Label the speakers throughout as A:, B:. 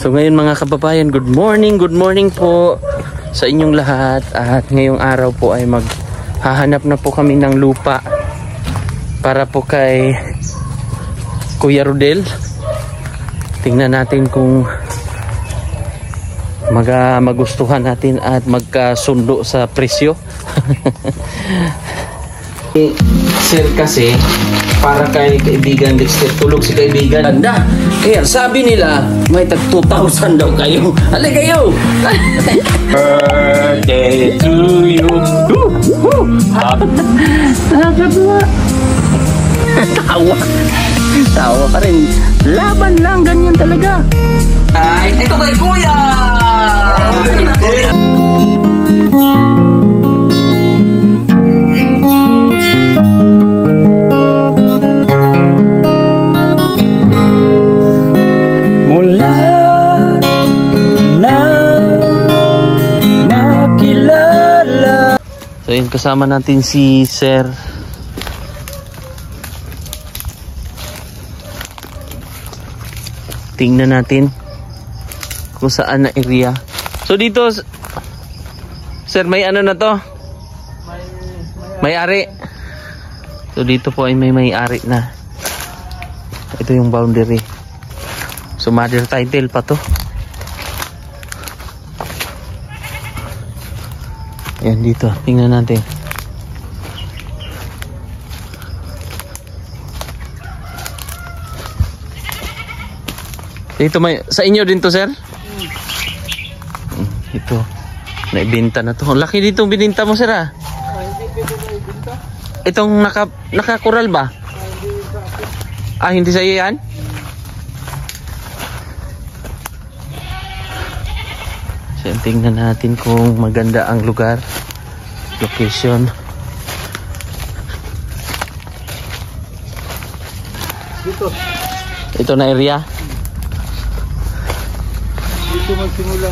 A: So ngayon mga kababayan, good morning po sa inyong lahat. At ngayong araw po ay maghahanap na po kami ng lupa para po kay Kuya Rodel. Tingnan natin kung magustuhan natin at magkasundo sa presyo. Sir kasi para kay kaibigan Dexter, tulog si kaibigan. Anda, kaya sabi nila may tag 2,000 daw kayo. Halika kayo. Birthday to you. Tawa ka rin. Laban lang, ganyan talaga. Ay, ito kay Kuya. So yun, kasama natin si Sir. Tingnan natin kung saan na area. So dito, Sir, may ano na to? May-ari. So dito po ay may-ari na. Ito yung boundary. So mother title pa to. Ayan dito, tingnan natin. Dito may, sa inyo din to, sir? Ito, naibenta na to. Laki dito bininta mo, sir, ah.
B: Hindi pwede na ibenta.
A: Itong nakakural ba? Hindi sa iyo yan? So, tingnan natin kung maganda ang lugar, location.
B: Dito.
A: Ito na area.
B: Dito magsimula.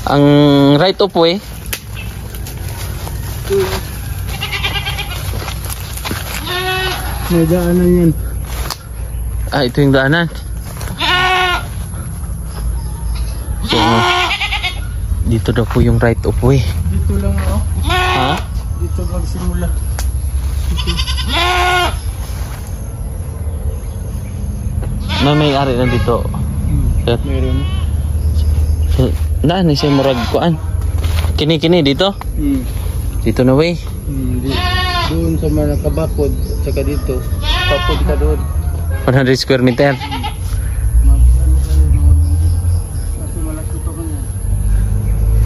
A: Ang right of way.
B: May daanan yan.
A: Ito yung daanan. So, dito daw po yung right of way.
B: Dito lang ako.
A: Ha?
B: Dito magsimula.
A: May-ari na dito. Sir.
B: Meron.
A: Ni siya murag kuan. Kini dito. Dito na way.
B: Doon sa mga kabakod, saka dito. Kapod ka doon.
A: 100 square meter.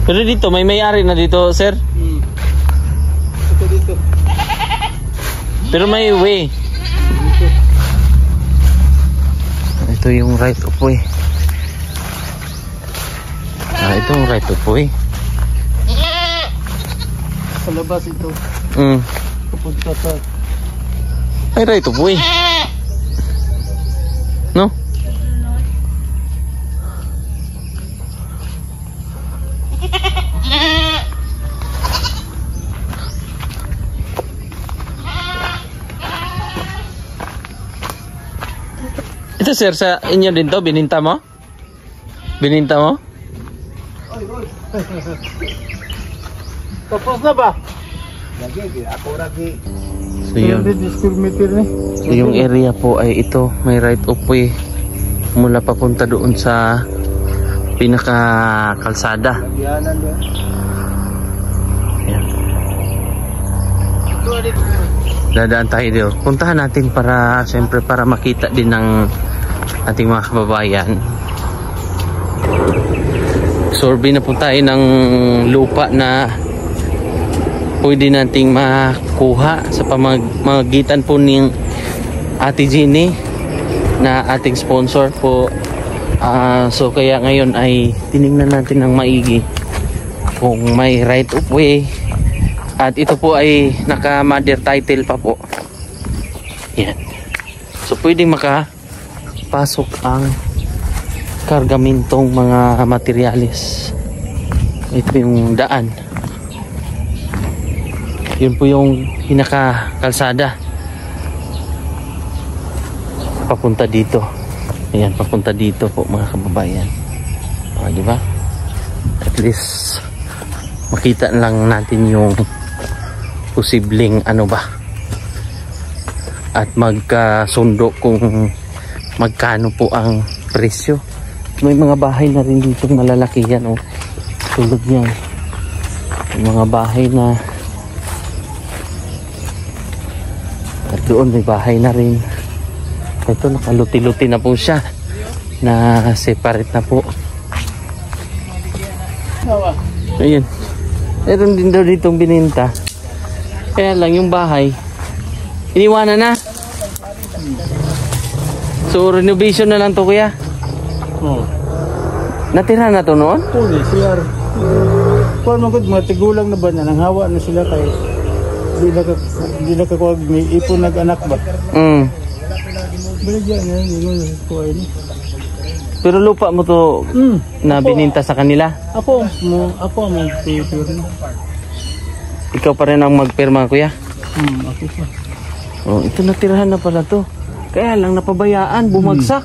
A: Pero dito, may-ari na dito, sir.
B: Ito dito.
A: Pero may way.
B: Dito.
A: Ito yung right of way. Ito yung right of way.
B: Sa labas ito. Kapunta sa...
A: Ay, right of way. No? Ito, sir, sa inyo din to, bininta mo? Bininta mo?
B: Tapos na ba? Lagi, ako lagi.
A: So yun. So yung area po ay ito, may right of way mula papunta doon sa pinaka kalsada. Ayan. Dadaan tayo dito. Puntahan natin para siyempre para makita din ng ating mga kababayan. Survey na po tayo ng lupa na pwede nating makuha sa pamamagitan po ng Ate Jeannie na ating sponsor po. So kaya ngayon ay tinignan natin ng maigi kung may right of way. At ito po ay naka-mother title pa po. Yan. So pwedeng makapasok ang kargamintong mga materyales. Ito yung daan. Yun po yung pinaka kalsada. papunta dito. Ayan, papunta dito po mga kababayan. O, di ba? At least makita lang natin yung posibleng ano ba, at magkasundo kung magkano po ang presyo. May mga bahay na rin dito malalaki yan, oh. Tulad yan, yung mga bahay na, at doon may bahay na rin. Ito nakaluti-luti na po siya, na separate na po. Ayun, meron din daw ditong bininta. Kaya lang yung bahay iniwanan na. So renovation na lang to, kuya. Natira na to noon?
B: Puli, CR. Kung magod, mga tigulang na ba na nanghawa na sila kay hindi na kakuwag may ipon nag-anak ba? Baligyan na yun kuha ini.
A: Pero lupa mo to na bininta sa kanila?
B: Ako mo paper na.
A: Ikaw pa rin ang magpirma, kuya?
B: Ako pa.
A: Oh, ito natirahan na pala to. Kaya lang napabayaan, bumagsak.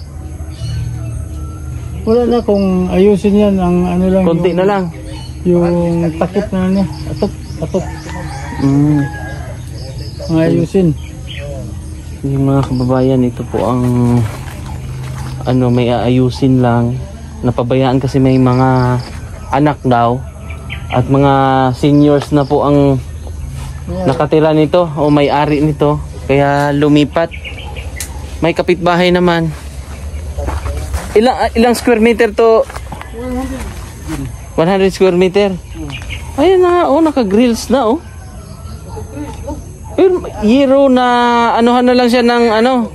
B: Wala na kung ayusin yan ang ano lang.
A: Konti na lang.
B: Yung takip na niya. Atop. Ang ayusin.
A: Yung mga kababayan, ito po ang ano, may aayusin lang. Napabayaan kasi may mga anak daw at mga seniors na po ang nakatira nito o may-ari nito, kaya lumipat. May kapitbahay naman. Ilang square meter to? 100 square meter. Ayun na, oh, naka-grills na, oh. Pero Euro na anuhan na lang siya ng ano.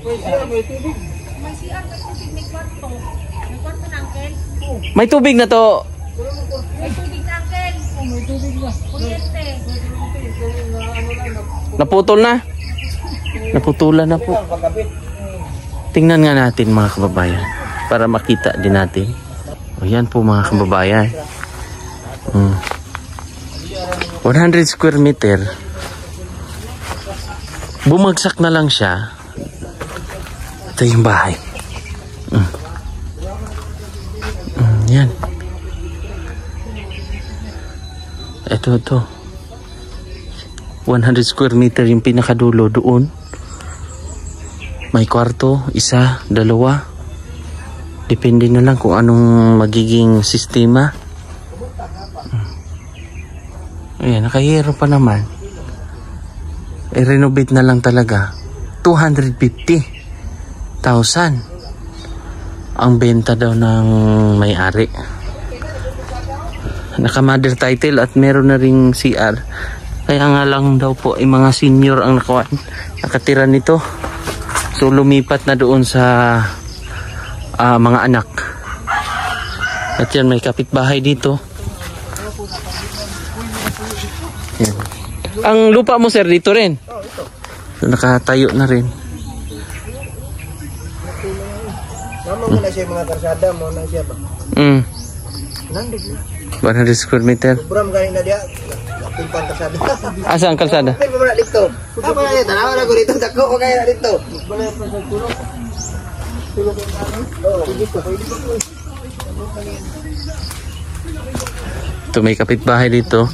A: May tubig na to.
C: May tubig na, Uncle. May tubig na. Kuryente.
A: Naputol na. Naputulan na po. Tingnan nga natin mga kababayan para makita din natin. O yan po mga kababayan. 100 square meter. Bumagsak na lang siya. Ito yung bahay. Yan. Ito. 100 square meter yung pinakadulo doon. May kwarto, isa, dalawa. Depende na lang kung anong magiging sistema. Ayan, nakahiro pa naman. I-renovate na lang talaga. 250,000 ang benta daw ng may-ari. Naka-mother title at meron na ring CR. Kaya nga lang daw po ay mga senior ang nakatira nito. So lumipat na doon sa mga anak. At yan, may kapitbahay dito. Yan. Ang lupa mo, sir, dito rin? So, nakatayo na rin.
B: Mamo na siya mga karsada mo na siya ba?
A: 100 square meter.
B: Bram gani na dia. Pimpang karsada.
A: Asa ang kalsada?
B: Ay ba dito? Apa na yan? Tanawa na ko dito. Dako ko kaya na dito.
A: Ito, may kapitbahay dito.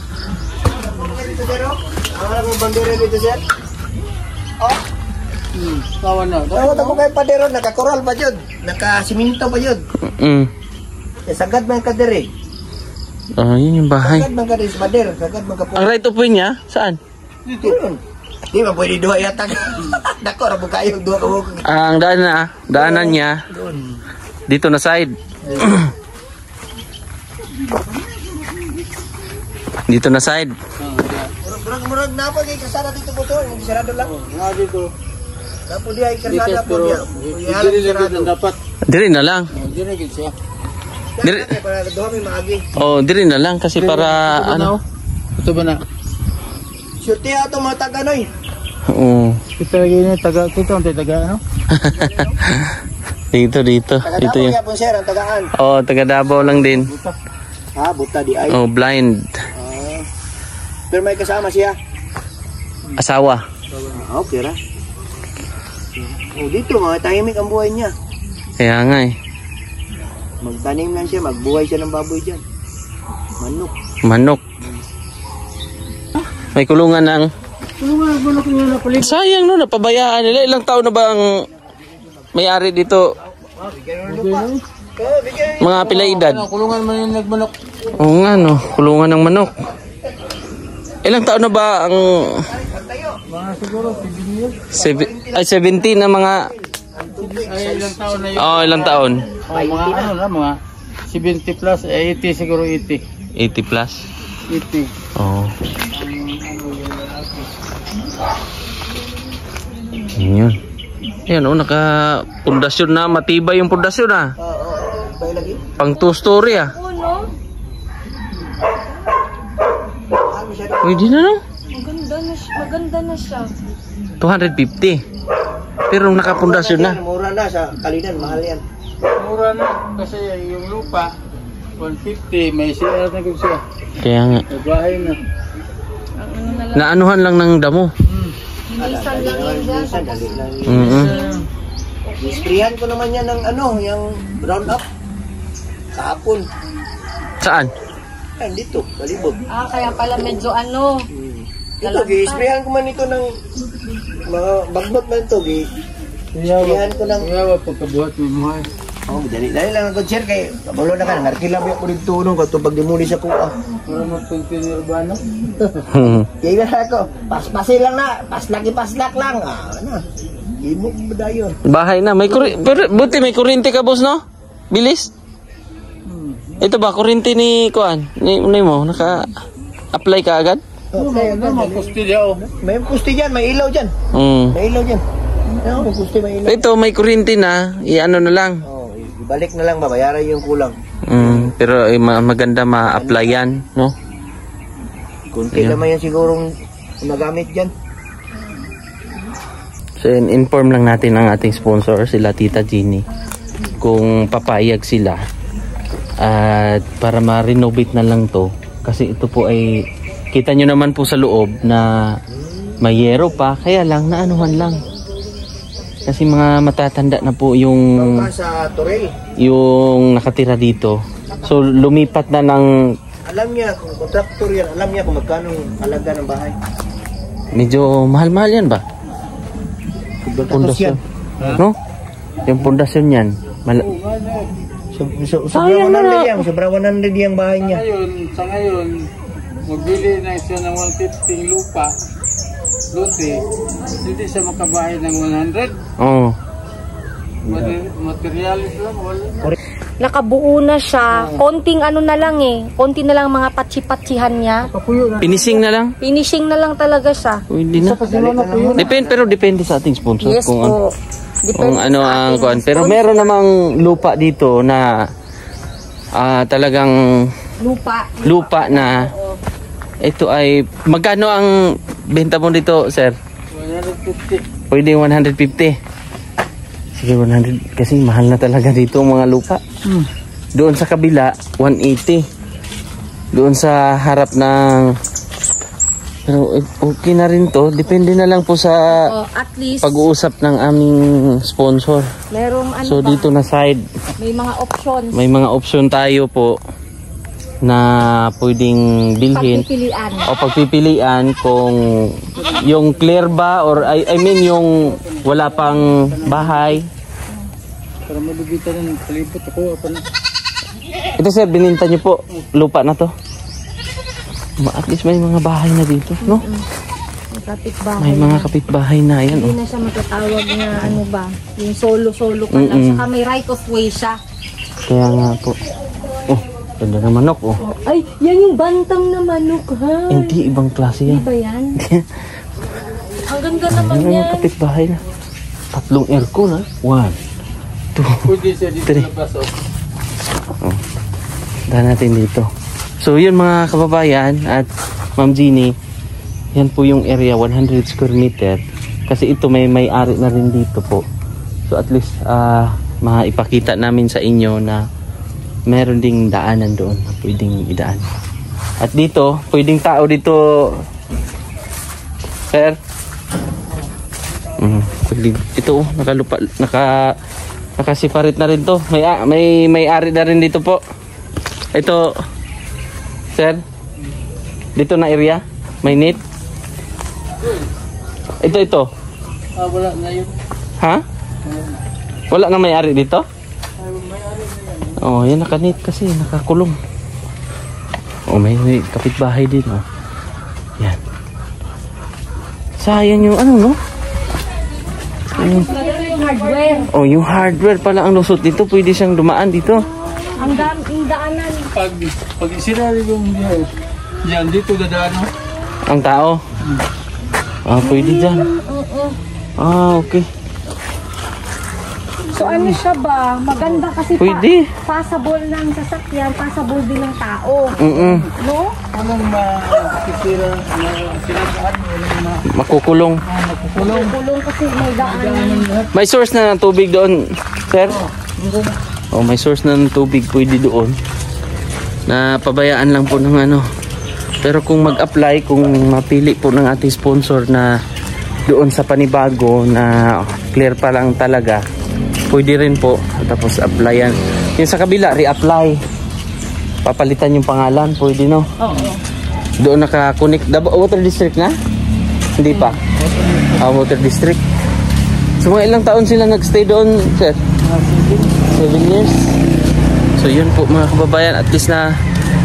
B: Wala ko bandera dito sir. Oh.
D: Kawan na.
B: Tawag ako kay padero, naka-coral pa jud. Naka-siminto pa jud. Sagad man ka diri.
A: Yun yung bahay.
B: Sagad man ka diri sa pader, sagad man ka po.
A: Ang right of way niya, saan?
B: Dito. Di ba pwede duha yata? Dako ra po kayo duha ka mo.
A: Ang daanan niya dito na side. Dito na side.
B: Murag na pa kay kasada dito po to, hindi sarado lang.
D: Nga dito.
B: Napo di ay kasada po
D: Pero
B: dia.
D: dili lang dapat.
A: Diri na lang.
D: Dili gid siya.
A: Diri.
B: Para duha may maagi.
A: Oh, diri na lang kasi para ano.
D: Ito ba na?
B: Surti ato mga taga-noy.
A: Oo.
D: Kita lagi ni taga kita ang taga ano?
A: Dito. Dito
B: Taga-Davao
A: yung.
B: kaya po sir ang tagaan.
A: Oh, taga Davao lang din.
B: Ha, buta di ay.
A: Oh, blind.
B: Pero may kasama siya.
A: Asawa.
B: Okay ra.
E: Oh, dito, mga tahimik ang buhay niya.
A: Kaya nga eh.
E: Magtanim lang siya, magbuhay siya ng baboy dyan. Manok.
A: Manok. May kulungan ng...
B: Manok niya na palit.
A: Sayang no, napabayaan nila. Ilang taon na ba ang may-ari dito? Mga pila edad?
B: Kulungan man yung nagmanok.
A: Oo nga no, kulungan ng manok. Ilang taon na ba ang...
B: Mga siguro, 7 years.
A: 17 na mga...
B: Ay, ilang taon na yun.
A: Oh, ilang taon?
B: Oh, mga ano na, mga 70 plus, 80 siguro 80.
A: 80 plus?
B: 80.
A: Oo. Yun. Yan o, naka-pundasyon na. Matibay yung pundasyon ah.
E: Oo, bay lagi.
A: Pang 2 story ah.
C: Ano?
A: Pwede na no?
C: Maganda na siya.
A: 250. Pero nakapundasyon na.
E: Mura na sa Kalinan, mahal yan.
B: Mura na, kasi yung lupa, 150, may CR na kung siya.
A: Kaya nga.
B: May bahay na.
A: Naanuhan lang ng damo.
C: Minsan lang yan dyan.
E: Minsan, dali lang.
B: Mm-hmm.
E: Ko naman yan ng ano, yung round up. Kahapon.
A: Saan?
E: Ay, dito, balibog.
C: Kaya pala medyo ano.
E: Ito, gi-sprayan ko man ito ng mga bagbot man ito. Gi-sprayan ko ng...
B: Kaya pagkabuhat mo mo ay.
E: Oh, dali lang ako, sir, kay kabulo na ka. Narkilabi ako dito nung kato pag dimuli sa kuha.
B: Para mag-continue urbano.
E: Kaya na ako, paspasin lang na. Paslak lang. Ano? Imok mo dayon.
A: Bahay na. May pero buti may kuryente ka boss no? Bilis. Ito ba kuryente ni Kuan? Ni mo naka-apply ka agad?
E: Okay,
B: May kustilya o.
E: may pusti dyan, may ilaw dyan. May ilaw dyan. Ano, may pusti, may ilaw.
A: Ito may kuryente na, i-ano na lang.
E: Oh, ibalik na lang, babayaran yung kulang.
A: Pero maganda ma-apply yan, no?
E: Kunti naman yan sigurong nagamit dyan.
A: So inform lang natin ang ating sponsor, sila Tita Jeannie, kung papayag sila at para ma-renovate na lang to. Kasi ito po ay, kita nyo naman po sa loob na may yero pa, kaya lang naanuhan lang. Kasi mga matatanda na po yung
E: Sa Torel,
A: yung nakatira dito. So lumipat na ng
E: alam niya kung kontraktor yan, alam niya kung magkano halaga ng bahay.
A: medyo mahal-mahal yan ba? Pundasyon. No? Yung pundasyon yan.
E: Sobra 100 yan, sobra 100 yung bahay niya.
B: Sa ngayon, magbili na siya ng 150 lupa, lote, hindi siya makabahay ng 100.
A: Oo.
B: Materialis lang, wala.
C: Nakabuo na siya. Konting ano na lang konti na lang mga patsi-patsihan niya.
A: Finishing na lang.
C: Finishing na lang talaga siya.
A: Hindi na. Pero depende sa ating sponsor.
C: Yes
A: kung
C: po.
A: kung ano ang kuan. Pero meron namang lupa dito na talagang lupa na ito ay magkano ang benta mo dito, sir?
B: 150.
A: Pwede 150. Sige 100 kasi mahal na talaga dito ang mga lupa. Doon sa kabila 180. Doon sa harap ng pero okay na rin to. Depende na lang po sa
C: at least
A: pag-uusap ng aming sponsor.
C: merong ano
A: So
C: ba,
A: dito na side
C: may mga options.
A: may mga option tayo po na pwedeng bilhin
C: Pagpipilian.
A: o pagpipilian kung yung clear ba or I mean yung wala pang bahay.
B: Para malubitan ng palibot ako, apa na.
A: Ito sir, bininta nyo po lupa na to. At least may mga bahay na dito, no?
C: Kapitbahay.
A: May mga kapitbahay na yan.
C: Hindi na siya matatawag na ano ba, yung solo-solo ka lang. Saka may right of way siya.
A: Kaya nga po. Oh, ganda ng manok, oh.
C: Ay, yan yung bantang na manok, ha?
A: Hindi, ibang klase
C: Di
A: yan.
C: ba yan? Ang ganda naman
A: Ano yung
C: yan.
A: kapitbahay na? 3 aircon, ha? 1, 2,
B: Pwede siya dito
A: 3.
B: labas, oh.
A: Oh. Dahan natin dito. So yun mga kababayan at Ma'am Jeannie, yan po yung area 100 square meter. Kasi ito may-ari na rin dito po. So at least maipakita namin sa inyo na meron ding daanan doon na pwedeng idaan. At dito, pwedeng tao dito. Sir? Ito, nakasiparit na rin to. May ari na rin dito po. Ito, sir. Dito na area. May net. Ito.
B: Wala na yun.
A: Ha? Wala na may ari dito? Oh, yan naka-net kasi, nakakulong. Oh, may kapitbahay din, oh. Yan. Sayang yung ano, no?
C: Yung hardware.
A: Oh, yung hardware pala ang lusot dito. Pwede siyang dumaan dito.
C: Ang daanan.
B: Pag isinari yung yan, dito dadaan mo.
A: Ang tao? Ah, pwede dyan. Ah, okay.
C: So ano siya ba? Maganda kasi
A: Pwede.
C: passable ng sasakyan, passable din ng tao. No?
B: Anong makikira na sinasaan mo?
A: Makukulong.
C: Kulong kasi may daanan.
A: May source na ng tubig doon, sir? Oh, may source na ng tubig pwede doon. Na pabayaan lang po ng ano. Pero kung mag-apply, kung mapili po ng ating sponsor na doon sa panibago na clear pa lang talaga, pwede rin po. Tapos applyan. Yung sa kabila, re-apply. Papalitan yung pangalan, pwede, no?
C: Oo.
A: Doon naka-connect. Water district na? Hindi pa. Water district. So mga ilang taon sila nagstay doon, sir? 7 years. So yun po mga kababayan, at least na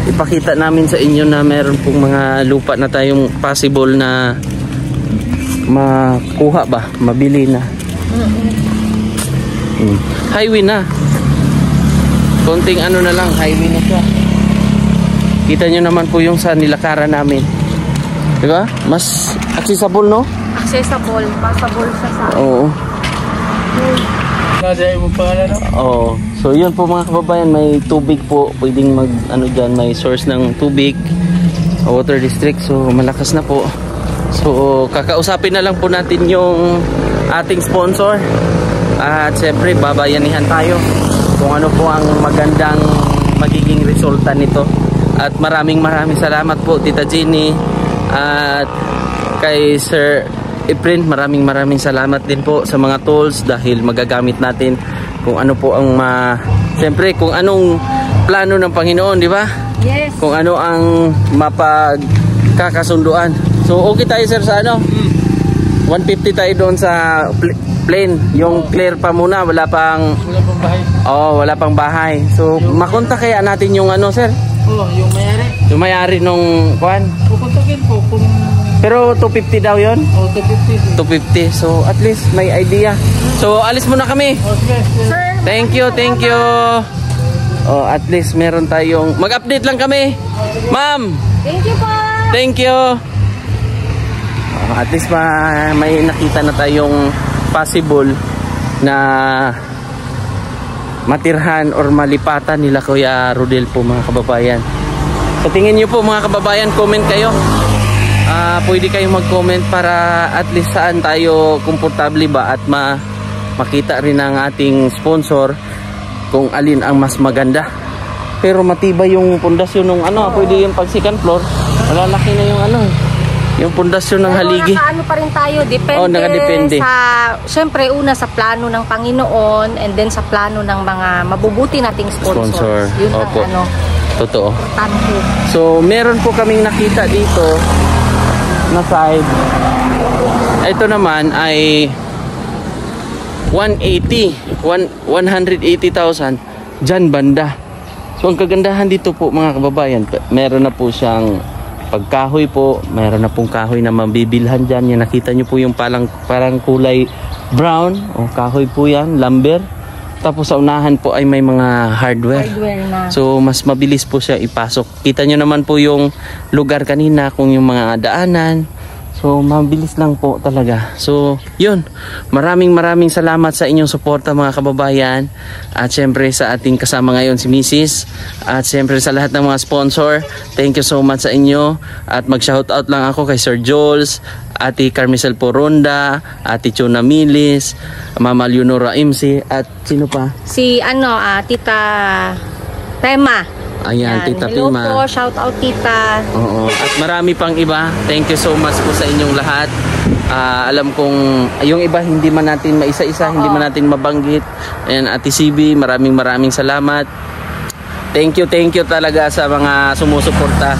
A: ipakita namin sa inyo na meron pong mga lupa na tayong possible na makuha ba, mabili na. Highway na. Konting ano na lang, highway na siya. Kita nyo naman po yung sa nilakaran namin. Diba? Mas accessible, no?
C: Accessible, passable siya sa...
A: Oo.
B: Nadaya mo pangalan, no?
A: Oo. So yun po mga kababayan, may tubig po. Pwedeng mag, ano dyan, may source ng tubig. Water district. So malakas na po. So kakausapin na lang po natin yung ating sponsor. At siyempre babayanihan tayo kung ano po ang magandang magiging resulta nito. At maraming salamat po Tita Jenny at kay Sir Efren. Maraming salamat din po sa mga tools dahil magagamit natin kung ano po ang siyempre kung anong plano ng Panginoon, di ba?
C: Yes.
A: Kung ano ang mapagkakasunduan. So okay tayo sir sa ano? 150 tayo doon sa plain. Yung clear pa muna, wala pang
B: bahay.
A: Oh, wala pang bahay. So makonta kaya natin yung ano sir?
B: Oh, yung mayari.
A: Yung may-ari nung kuan.
B: Pupuntakin po kung...
A: Pero 250 daw yon?
B: Oh, 250.
A: 250. So at least may idea. So alis muna kami.
B: Oh, sige.
C: Sir,
A: Thank you. Oh, at least meron tayong mag-update lang kami. Ma'am.
C: thank you po.
A: Thank you. At least may nakita na tayong possible na matirhan or malipatan nila Kuya Rodel po mga kababayan. So tingin nyo po mga kababayan, comment kayo. Pwede kayong mag-comment para at least saan tayo komportable ba at makita rin ng ating sponsor kung alin ang mas maganda. Pero matibay yung pundasyon ng ano, pwede yung pag second floor, malalaki na yung ano, yung pundasyon ng haligi.
C: Pero nakaano pa rin tayo, depende
A: nakadepende.
C: sa, syempre una sa plano ng Panginoon and then sa plano ng mga mabubuti nating sponsors. Yun ang
A: Opo.
C: ano,
A: Totoo.
C: tanto.
A: So meron po kaming nakita dito na side. Ito naman ay 180,000 dyan banda. So ang kagandahan dito po mga kababayan, meron na po siyang pagkahoy po, meron na pong kahoy na mabibilhan dyan. Yan, nakita nyo po yung parang kulay brown, o kahoy po yan, lumber. Tapos sa unahan po ay may mga hardware
C: Na.
A: so mas mabilis po siya ipasok. Kita nyo naman po yung lugar kanina, kung yung mga daanan. So mabilis lang po talaga. So yun, maraming salamat sa inyong suporta mga kababayan. At syempre sa ating kasama ngayon si Mrs. At syempre sa lahat ng mga sponsor, thank you so much sa inyo. At mag-shoutout lang ako kay Sir Jules, Ate Carmicel Poronda, Ate Chona Milis, Mama Leonora MC, at sino pa?
C: Si Tita Tema.
A: Ayan,
C: Yan.
A: Tita
C: Hello
A: Pima.
C: po, shout out tita.
A: Oo. At marami pang iba. Thank you so much po sa inyong lahat. Alam kong yung iba hindi man natin maisa-isa, hindi man natin mabanggit. Ayan, Ate CB, maraming salamat. Thank you talaga sa mga sumusuporta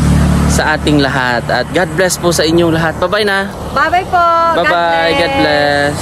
A: sa ating lahat. At God bless po sa inyong lahat. Bye-bye na.
C: Bye-bye po.
A: Bye-bye. God bless.